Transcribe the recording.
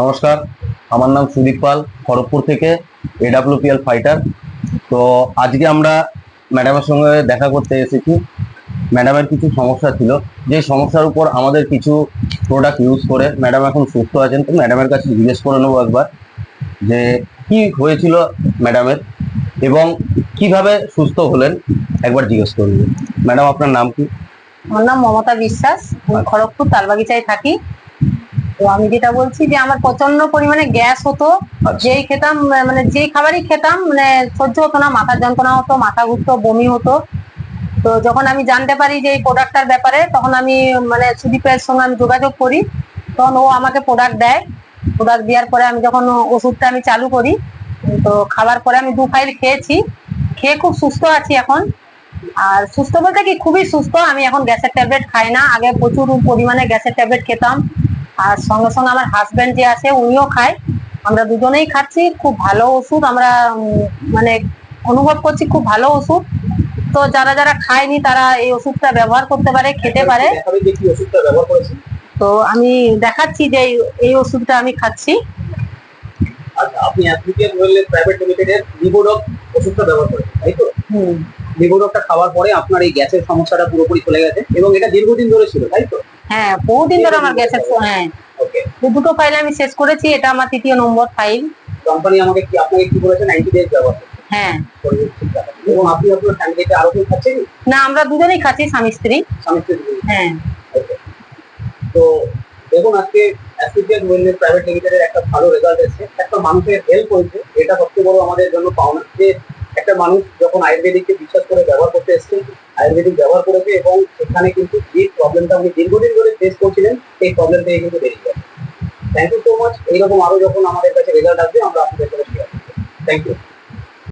নমস্কার, আমার নাম সুদীপ পাল, খড়গপুর থেকে AWPL ফাইটার। তো আজকে আমরা ম্যাডামের সঙ্গে দেখা করতে এসেছি। ম্যাডামের কিছু সমস্যা ছিল, যে সমস্যার উপর আমাদের কিছু প্রোডাক্ট ইউজ করে ম্যাডাম এখন সুস্থ আছেন। তো ম্যাডামের কাছে জিজ্ঞেস করে নেবো একবার যে কি হয়েছিল ম্যাডামের এবং কিভাবে সুস্থ হলেন, একবার জিজ্ঞেস করব। ম্যাডাম, আপনার নাম কি? আমার নাম মমতা বিশ্বাস, আমি খড়গপুর তালবাগিচায় থাকি। তো আমি যেটা বলছি যে আমার প্রচন্ড পরিমাণে গ্যাস হতো। যেই খেতাম মানে যেই খাবারই খেতাম মানে সহ্য হতো না, মাথার যন্ত্রণা হতো, মাথা ঘুরতো, বমি হতো। তো যখন আমি জানতে পারি যে এই প্রোডাক্টটার ব্যাপারে, তখন আমি মানে সুদীপের সঙ্গে আমি যোগাযোগ করি। তখন ও আমাকে প্রোডাক্ট দেয়। প্রোডাক্ট দেওয়ার পরে আমি যখন ওষুধটা আমি চালু করি, তো খাবার পরে আমি 2 ফাইল খেয়েছি, খেয়ে খুব সুস্থ আছি এখন। আর সুস্থ বলতে কি, খুবই সুস্থ। আমি এখন গ্যাসের ট্যাবলেট খাই না, আগে প্রচুর পরিমাণে গ্যাসের ট্যাবলেট খেতাম। আর সঙ্গে সঙ্গে আমার হাজবেন্ড যে আছে উনিও খায়, আমরা দুজনেই খাচ্ছি। খুব ভালো ওষুধ, আমরা মানে অনুভব করছি খুব ভালো ওষুধ। তো যারা যারা খায়নি তারা এই ওষুধটা ব্যবহার করতে পারে, খেতে পারে। তো আমি দেখাচ্ছি যে এই ওষুধটা আমি খাচ্ছি। আচ্ছা, আপনি অ্যাপ্লিকেশন ওয়েলনেস প্রাইভেট লিমিটেডের লিভোডক ওষুধটা ব্যবহার করেন, তাই তো? লিভোডকটা খাওয়ার পরে আপনার এই গ্যাসের সমস্যাটা পুরোপুরি চলে গেছে এবং এটা দীর্ঘদিন ধরে ছিল, তাই তো? হ্যাঁ, বহুদিন ধরে আমার গ্যাসের। হ্যাঁ, ওকে। দুটো ফাইল আমি শেষ করেছি, এটা আমার 3য় নম্বর ফাইল। কোম্পানি আপনাকে কি বলেছে? 90 ডেজ ব্যবহার করতে। হ্যাঁ। এবং আপনি আপনার ফ্যামিলিতে আরো কেউ খাচ্ছেন? না, আমরা দুজনেই খাচ্ছি, স্বামী স্ত্রী। হ্যাঁ। তো দেখুন, আজকে অ্যাপ্লিকেশন ওয়েলনেস প্রাইভেট লিমিটেডের একটা ভালো রেজাল্ট এসেছে, একটা মানুষের হেল্প হয়েছে। এটা সবচেয়ে বড় আমাদের জন্য পাওনা, যে একটা মানুষ যখন আয়ুর্বেদিককে বিশ্বাস করে ব্যবহার করতে এসেছে, আয়ুর্বেদিক ব্যবহার করেছে এবং সেখানে কিন্তু যে প্রবলেমটা উনি দীর্ঘদিন ধরে ফেস করছিলেন, সেই প্রবলেম থেকে কিন্তু বেরিয়ে গেছে। Thank you so much. এইরকম আরো যখন আমাদের কাছে রেজাল্ট আসবে আমরা আপনাদের সাথে শেয়ার করব। Thank you.